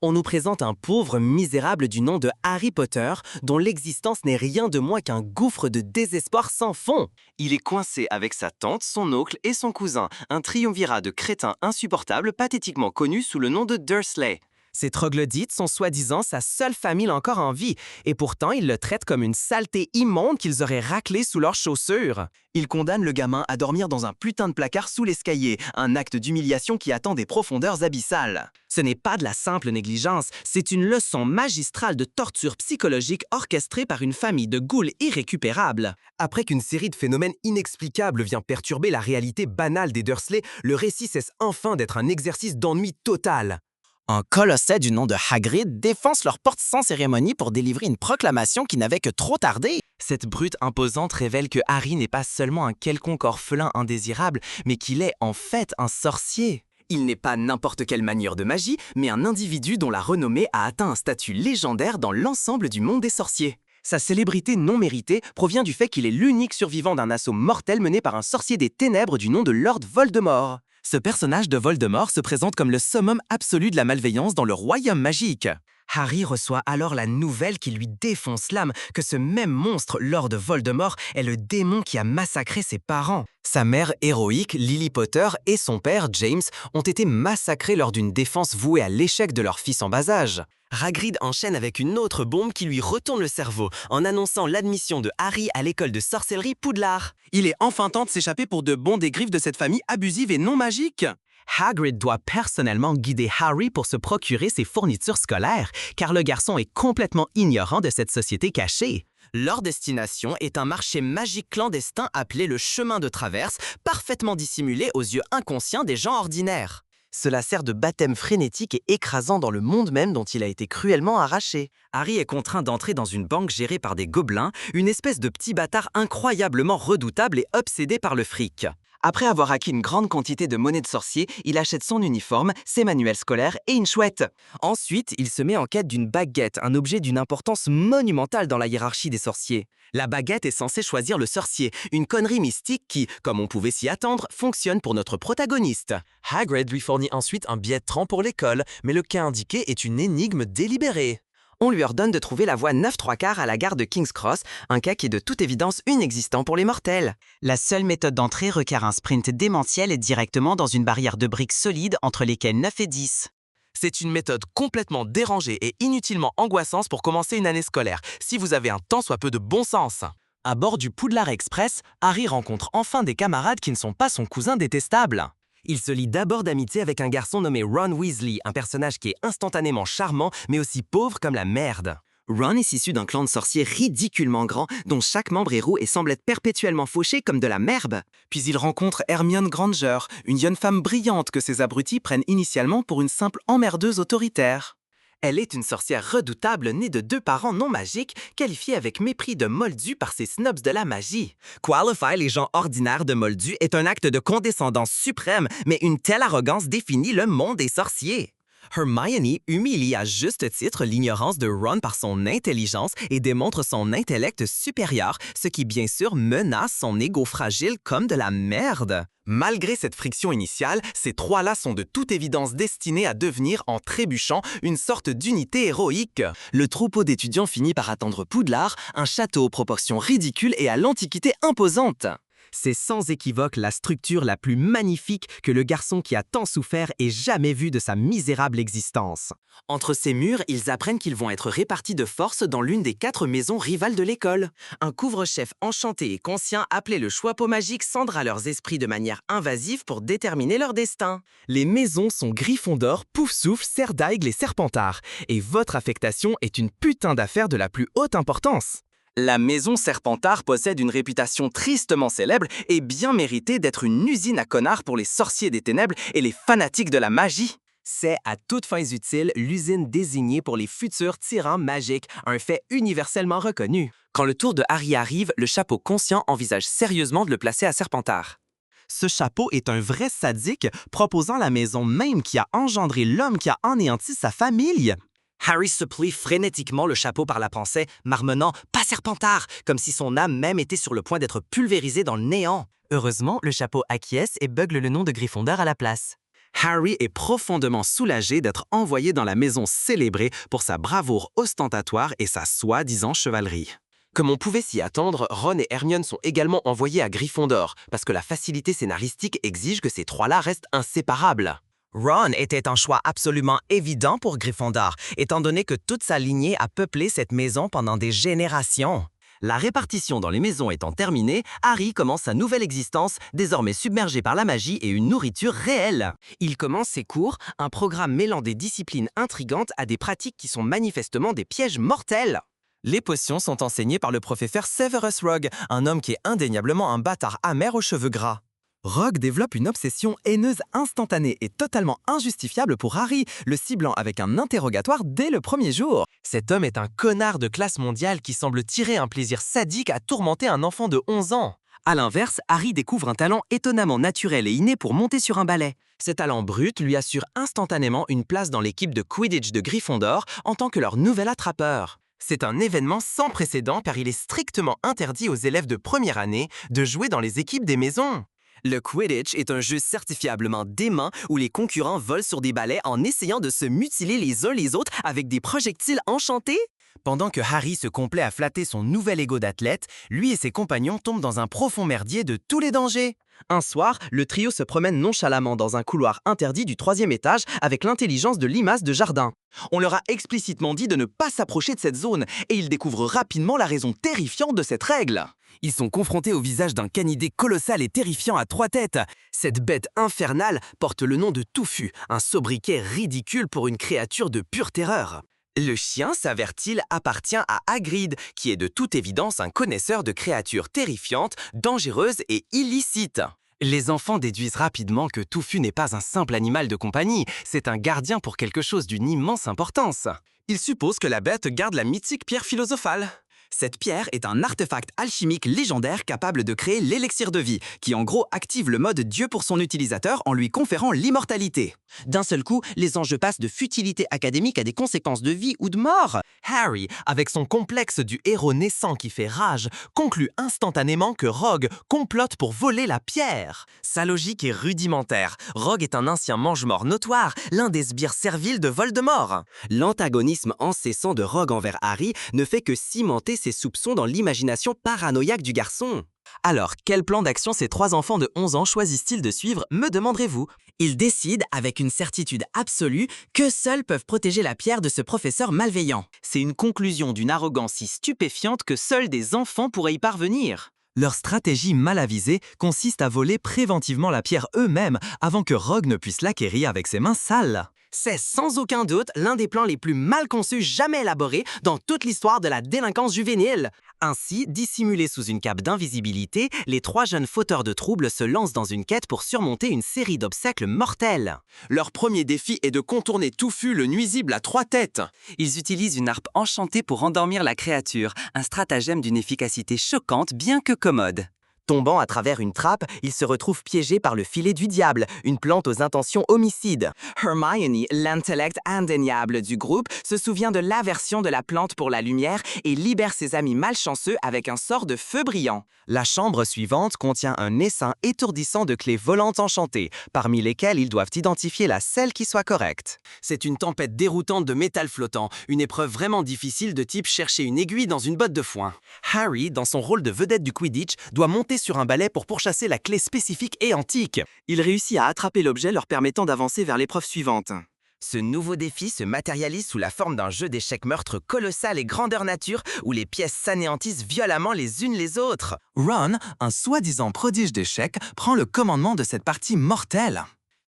On nous présente un pauvre misérable du nom de Harry Potter, dont l'existence n'est rien de moins qu'un gouffre de désespoir sans fond. Il est coincé avec sa tante, son oncle et son cousin, un triumvirat de crétins insupportables pathétiquement connus sous le nom de Dursley. Ces troglodytes sont soi-disant sa seule famille encore en vie, et pourtant ils le traitent comme une saleté immonde qu'ils auraient raclée sous leurs chaussures. Ils condamnent le gamin à dormir dans un putain de placard sous l'escalier, un acte d'humiliation qui attend des profondeurs abyssales. Ce n'est pas de la simple négligence, c'est une leçon magistrale de torture psychologique orchestrée par une famille de ghouls irrécupérables. Après qu'une série de phénomènes inexplicables vient perturber la réalité banale des Dursley, le récit cesse enfin d'être un exercice d'ennui total. Un colosset du nom de Hagrid défonce leur porte sans cérémonie pour délivrer une proclamation qui n'avait que trop tardé. Cette brute imposante révèle que Harry n'est pas seulement un quelconque orphelin indésirable, mais qu'il est en fait un sorcier. Il n'est pas n'importe quelle manière de magie, mais un individu dont la renommée a atteint un statut légendaire dans l'ensemble du monde des sorciers. Sa célébrité non méritée provient du fait qu'il est l'unique survivant d'un assaut mortel mené par un sorcier des ténèbres du nom de Lord Voldemort. Ce personnage de Voldemort se présente comme le summum absolu de la malveillance dans le royaume magique. Harry reçoit alors la nouvelle qui lui défonce l'âme que ce même monstre, Lord Voldemort, est le démon qui a massacré ses parents. Sa mère héroïque, Lily Potter, et son père, James, ont été massacrés lors d'une défense vouée à l'échec de leur fils en bas âge. Hagrid enchaîne avec une autre bombe qui lui retourne le cerveau en annonçant l'admission de Harry à l'école de sorcellerie Poudlard. Il est enfin temps de s'échapper pour de bon des griffes de cette famille abusive et non magique. Hagrid doit personnellement guider Harry pour se procurer ses fournitures scolaires, car le garçon est complètement ignorant de cette société cachée. Leur destination est un marché magique clandestin appelé le chemin de traverse, parfaitement dissimulé aux yeux inconscients des gens ordinaires. Cela sert de baptême frénétique et écrasant dans le monde même dont il a été cruellement arraché. Harry est contraint d'entrer dans une banque gérée par des gobelins, une espèce de petit bâtard incroyablement redoutable et obsédé par le fric. Après avoir acquis une grande quantité de monnaie de sorcier, il achète son uniforme, ses manuels scolaires et une chouette. Ensuite, il se met en quête d'une baguette, un objet d'une importance monumentale dans la hiérarchie des sorciers. La baguette est censée choisir le sorcier, une connerie mystique qui, comme on pouvait s'y attendre, fonctionne pour notre protagoniste. Hagrid lui fournit ensuite un billet de train pour l'école, mais le cas indiqué est une énigme délibérée. On lui ordonne de trouver la voie 9 3/4 à la gare de King's Cross, un cas qui est de toute évidence inexistant pour les mortels. La seule méthode d'entrée requiert un sprint démentiel et directement dans une barrière de briques solides entre les quais 9 et 10. C'est une méthode complètement dérangée et inutilement angoissante pour commencer une année scolaire, si vous avez un tant soit peu de bon sens. À bord du Poudlard Express, Harry rencontre enfin des camarades qui ne sont pas son cousin détestable. Il se lie d'abord d'amitié avec un garçon nommé Ron Weasley, un personnage qui est instantanément charmant, mais aussi pauvre comme la merde. Ron est issu d'un clan de sorciers ridiculement grand, dont chaque membre est roux et semble être perpétuellement fauché comme de la merde. Puis il rencontre Hermione Granger, une jeune femme brillante que ces abrutis prennent initialement pour une simple emmerdeuse autoritaire. Elle est une sorcière redoutable née de 2 parents non magiques, qualifiée avec mépris de moldu par ces snobs de la magie. Qualifier les gens ordinaires de moldu est un acte de condescendance suprême, mais une telle arrogance définit le monde des sorciers. Hermione humilie à juste titre l'ignorance de Ron par son intelligence et démontre son intellect supérieur, ce qui bien sûr menace son ego fragile comme de la merde. Malgré cette friction initiale, ces trois-là sont de toute évidence destinés à devenir, en trébuchant, une sorte d'unité héroïque. Le troupeau d'étudiants finit par attendre Poudlard, un château aux proportions ridicules et à l'antiquité imposante. C'est sans équivoque la structure la plus magnifique que le garçon qui a tant souffert ait jamais vue de sa misérable existence. Entre ces murs, ils apprennent qu'ils vont être répartis de force dans l'une des 4 maisons rivales de l'école. Un couvre-chef enchanté et conscient appelé le Choixpeau magique cendra leurs esprits de manière invasive pour déterminer leur destin. Les maisons sont Gryffondor, Poufsouffle, Serre d'Aigle et Serpentard, et votre affectation est une putain d'affaire de la plus haute importance. La maison Serpentard possède une réputation tristement célèbre et bien méritée d'être une usine à connards pour les sorciers des ténèbres et les fanatiques de la magie. C'est, à toutes fins utiles, l'usine désignée pour les futurs tyrans magiques, un fait universellement reconnu. Quand le tour de Harry arrive, le chapeau conscient envisage sérieusement de le placer à Serpentard. Ce chapeau est un vrai sadique, proposant la maison même qui a engendré l'homme qui a anéanti sa famille. Harry supplie frénétiquement le chapeau par la pensée, marmonnant « Pas Serpentard !» comme si son âme même était sur le point d'être pulvérisée dans le néant. Heureusement, le chapeau acquiesce et bugle le nom de Gryffondor à la place. Harry est profondément soulagé d'être envoyé dans la maison célébrée pour sa bravoure ostentatoire et sa soi-disant chevalerie. Comme on pouvait s'y attendre, Ron et Hermione sont également envoyés à Gryffondor, parce que la facilité scénaristique exige que ces trois-là restent inséparables. Ron était un choix absolument évident pour Gryffondor, étant donné que toute sa lignée a peuplé cette maison pendant des générations. La répartition dans les maisons étant terminée, Harry commence sa nouvelle existence, désormais submergé par la magie et une nourriture réelle. Il commence ses cours, un programme mêlant des disciplines intrigantes à des pratiques qui sont manifestement des pièges mortels. Les potions sont enseignées par le professeur Severus Rogue, un homme qui est indéniablement un bâtard amer aux cheveux gras. Rogue développe une obsession haineuse instantanée et totalement injustifiable pour Harry, le ciblant avec un interrogatoire dès le premier jour. Cet homme est un connard de classe mondiale qui semble tirer un plaisir sadique à tourmenter un enfant de 11 ans. A l'inverse, Harry découvre un talent étonnamment naturel et inné pour monter sur un balai. Ce talent brut lui assure instantanément une place dans l'équipe de Quidditch de Gryffondor en tant que leur nouvel attrapeur. C'est un événement sans précédent car il est strictement interdit aux élèves de première année de jouer dans les équipes des maisons. Le Quidditch est un jeu certifiablement dément où les concurrents volent sur des balais en essayant de se mutiler les uns les autres avec des projectiles enchantés. Pendant que Harry se complaît à flatter son nouvel ego d'athlète, lui et ses compagnons tombent dans un profond merdier de tous les dangers. Un soir, le trio se promène nonchalamment dans un couloir interdit du 3e étage avec l'intelligence de limaces de jardin. On leur a explicitement dit de ne pas s'approcher de cette zone et ils découvrent rapidement la raison terrifiante de cette règle. Ils sont confrontés au visage d'un canidé colossal et terrifiant à 3 têtes. Cette bête infernale porte le nom de Touffu, un sobriquet ridicule pour une créature de pure terreur. Le chien, s'avère-t-il, appartient à Hagrid, qui est de toute évidence un connaisseur de créatures terrifiantes, dangereuses et illicites. Les enfants déduisent rapidement que Touffu n'est pas un simple animal de compagnie, c'est un gardien pour quelque chose d'une immense importance. Ils supposent que la bête garde la mythique pierre philosophale. Cette pierre est un artefact alchimique légendaire capable de créer l'élixir de vie, qui en gros active le mode Dieu pour son utilisateur en lui conférant l'immortalité. D'un seul coup, les enjeux passent de futilité académique à des conséquences de vie ou de mort. Harry, avec son complexe du héros naissant qui fait rage, conclut instantanément que Rogue complote pour voler la pierre. Sa logique est rudimentaire. Rogue est un ancien mange-mort notoire, l'un des sbires serviles de Voldemort. L'antagonisme incessant de Rogue envers Harry ne fait que cimenter ses soupçons dans l'imagination paranoïaque du garçon. Alors, quel plan d'action ces 3 enfants de 11 ans choisissent-ils de suivre, me demanderez-vous? Ils décident, avec une certitude absolue, que seuls peuvent protéger la pierre de ce professeur malveillant. C'est une conclusion d'une arrogance si stupéfiante que seuls des enfants pourraient y parvenir. Leur stratégie mal avisée consiste à voler préventivement la pierre eux-mêmes avant que Rogue ne puisse l'acquérir avec ses mains sales. C'est sans aucun doute l'un des plans les plus mal conçus jamais élaborés dans toute l'histoire de la délinquance juvénile. Ainsi, dissimulés sous une cape d'invisibilité, les 3 jeunes fauteurs de troubles se lancent dans une quête pour surmonter une série d'obstacles mortels. Leur premier défi est de contourner Touffu, le nuisible à 3 têtes. Ils utilisent une harpe enchantée pour endormir la créature, un stratagème d'une efficacité choquante bien que commode. Tombant à travers une trappe, ils se retrouvent piégés par le filet du diable, une plante aux intentions homicides. Hermione, l'intellect indéniable du groupe, se souvient de l'aversion de la plante pour la lumière et libère ses amis malchanceux avec un sort de feu brillant. La chambre suivante contient un essaim étourdissant de clés volantes enchantées, parmi lesquelles ils doivent identifier la seule qui soit correcte. C'est une tempête déroutante de métal flottant, une épreuve vraiment difficile de type chercher une aiguille dans une botte de foin. Harry, dans son rôle de vedette du Quidditch, doit monter sur un balai pour pourchasser la clé spécifique et antique. Il réussit à attraper l'objet leur permettant d'avancer vers l'épreuve suivante. Ce nouveau défi se matérialise sous la forme d'un jeu d'échecs meurtre colossal et grandeur nature où les pièces s'anéantissent violemment les unes les autres. Ron, un soi-disant prodige d'échecs, prend le commandement de cette partie mortelle.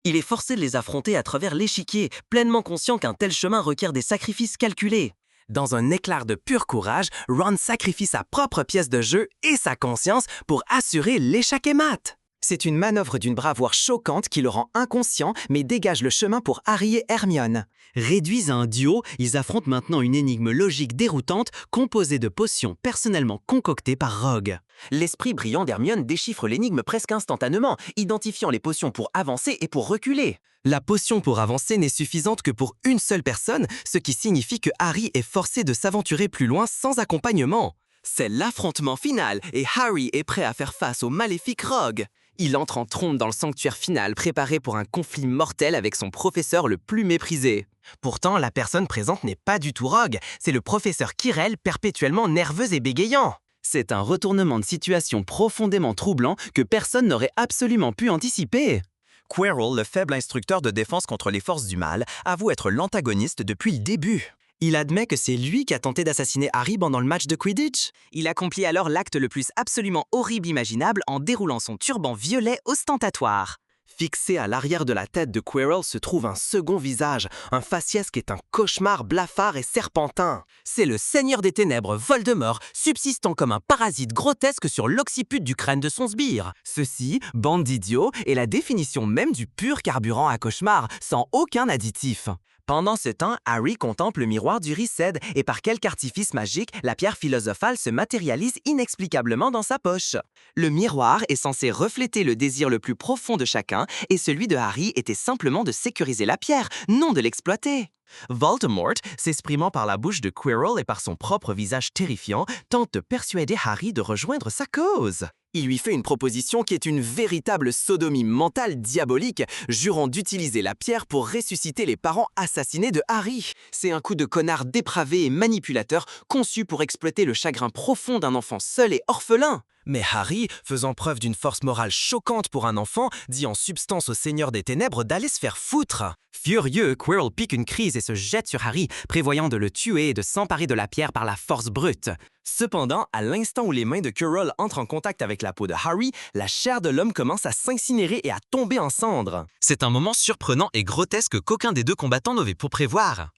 Il est forcé de les affronter à travers l'échiquier, pleinement conscient qu'un tel chemin requiert des sacrifices calculés. Dans un éclat de pur courage, Ron sacrifie sa propre pièce de jeu et sa conscience pour assurer l'échec et mat. C'est une manœuvre d'une bravoure choquante qui le rend inconscient mais dégage le chemin pour Harry et Hermione. Réduits à un duo, ils affrontent maintenant une énigme logique déroutante composée de potions personnellement concoctées par Rogue. L'esprit brillant d'Hermione déchiffre l'énigme presque instantanément, identifiant les potions pour avancer et pour reculer. La potion pour avancer n'est suffisante que pour une seule personne, ce qui signifie que Harry est forcé de s'aventurer plus loin sans accompagnement. C'est l'affrontement final et Harry est prêt à faire face au maléfique Rogue. Il entre en trompe dans le sanctuaire final, préparé pour un conflit mortel avec son professeur le plus méprisé. Pourtant, la personne présente n'est pas du tout Rogue, c'est le professeur Quirrell, perpétuellement nerveux et bégayant. C'est un retournement de situation profondément troublant que personne n'aurait absolument pu anticiper. Quirrell, le faible instructeur de défense contre les forces du mal, avoue être l'antagoniste depuis le début. Il admet que c'est lui qui a tenté d'assassiner Harry pendant le match de Quidditch. Il accomplit alors l'acte le plus absolument horrible imaginable en déroulant son turban violet ostentatoire. Fixé à l'arrière de la tête de Quirrell se trouve un second visage, un faciès qui est un cauchemar blafard et serpentin. C'est le Seigneur des Ténèbres, Voldemort, subsistant comme un parasite grotesque sur l'occiput du crâne de son sbire. Ceci, bande d'idiots, est la définition même du pur carburant à cauchemar, sans aucun additif. Pendant ce temps, Harry contemple le miroir du Rhysed et par quelque artifice magique, la pierre philosophale se matérialise inexplicablement dans sa poche. Le miroir est censé refléter le désir le plus profond de chacun et celui de Harry était simplement de sécuriser la pierre, non de l'exploiter. Voldemort, s'exprimant par la bouche de Quirrell et par son propre visage terrifiant, tente de persuader Harry de rejoindre sa cause. Il lui fait une proposition qui est une véritable sodomie mentale diabolique, jurant d'utiliser la pierre pour ressusciter les parents assassinés de Harry. C'est un coup de connard dépravé et manipulateur conçu pour exploiter le chagrin profond d'un enfant seul et orphelin. Mais Harry, faisant preuve d'une force morale choquante pour un enfant, dit en substance au Seigneur des Ténèbres d'aller se faire foutre. Furieux, Quirrell pique une crise et se jette sur Harry, prévoyant de le tuer et de s'emparer de la pierre par la force brute. Cependant, à l'instant où les mains de Quirrell entrent en contact avec la peau de Harry, la chair de l'homme commence à s'incinérer et à tomber en cendres. C'est un moment surprenant et grotesque qu'aucun des deux combattants n'avait pour prévoir.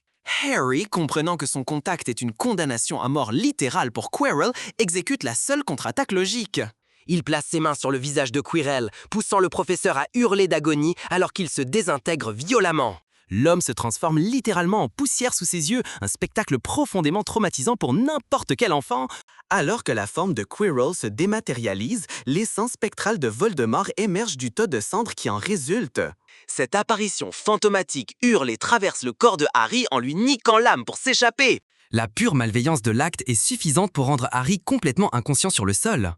Harry, comprenant que son contact est une condamnation à mort littérale pour Quirrell, exécute la seule contre-attaque logique. Il place ses mains sur le visage de Quirrell, poussant le professeur à hurler d'agonie alors qu'il se désintègre violemment. L'homme se transforme littéralement en poussière sous ses yeux, un spectacle profondément traumatisant pour n'importe quel enfant. Alors que la forme de Quirrell se dématérialise, l'essence spectrale de Voldemort émerge du tas de cendres qui en résulte. Cette apparition fantomatique hurle et traverse le corps de Harry en lui niquant l'âme pour s'échapper. La pure malveillance de l'acte est suffisante pour rendre Harry complètement inconscient sur le sol.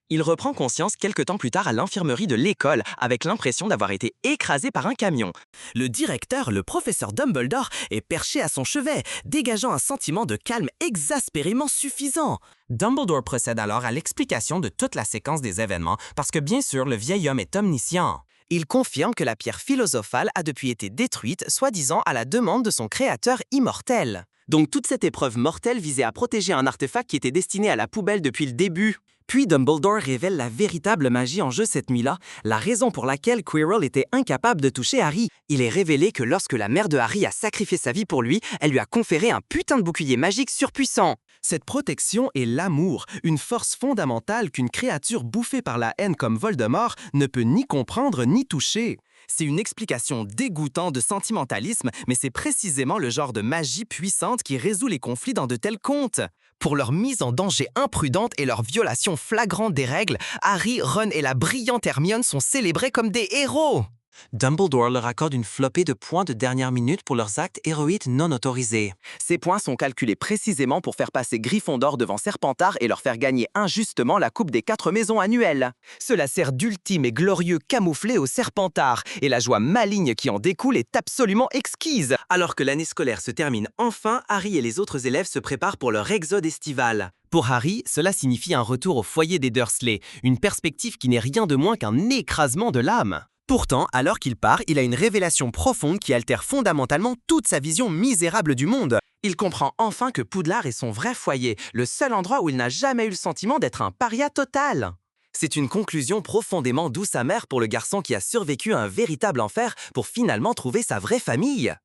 Il reprend conscience quelque temps plus tard à l'infirmerie de l'école, avec l'impression d'avoir été écrasé par un camion. Le directeur, le professeur Dumbledore, est perché à son chevet, dégageant un sentiment de calme exaspérément suffisant. Dumbledore procède alors à l'explication de toute la séquence des événements, parce que bien sûr, le vieil homme est omniscient. Il confirme que la pierre philosophale a depuis été détruite, soi-disant à la demande de son créateur immortel. Donc toute cette épreuve mortelle visait à protéger un artefact qui était destiné à la poubelle depuis le début. Puis Dumbledore révèle la véritable magie en jeu cette nuit-là, la raison pour laquelle Quirrell était incapable de toucher Harry. Il est révélé que lorsque la mère de Harry a sacrifié sa vie pour lui, elle lui a conféré un putain de bouclier magique surpuissant. Cette protection est l'amour, une force fondamentale qu'une créature bouffée par la haine comme Voldemort ne peut ni comprendre ni toucher. C'est une explication dégoûtante de sentimentalisme, mais c'est précisément le genre de magie puissante qui résout les conflits dans de tels contes. Pour leur mise en danger imprudente et leur violation flagrante des règles, Harry, Ron et la brillante Hermione sont célébrés comme des héros. Dumbledore leur accorde une flopée de points de dernière minute pour leurs actes héroïques non autorisés. Ces points sont calculés précisément pour faire passer Gryffondor devant Serpentard et leur faire gagner injustement la Coupe des 4 maisons annuelles. Cela sert d'ultime et glorieux camouflet au Serpentard, et la joie maligne qui en découle est absolument exquise. Alors que l'année scolaire se termine enfin, Harry et les autres élèves se préparent pour leur exode estival. Pour Harry, cela signifie un retour au foyer des Dursley, une perspective qui n'est rien de moins qu'un écrasement de l'âme. Pourtant, alors qu'il part, il a une révélation profonde qui altère fondamentalement toute sa vision misérable du monde. Il comprend enfin que Poudlard est son vrai foyer, le seul endroit où il n'a jamais eu le sentiment d'être un paria total. C'est une conclusion profondément douce amère pour le garçon qui a survécu à un véritable enfer pour finalement trouver sa vraie famille.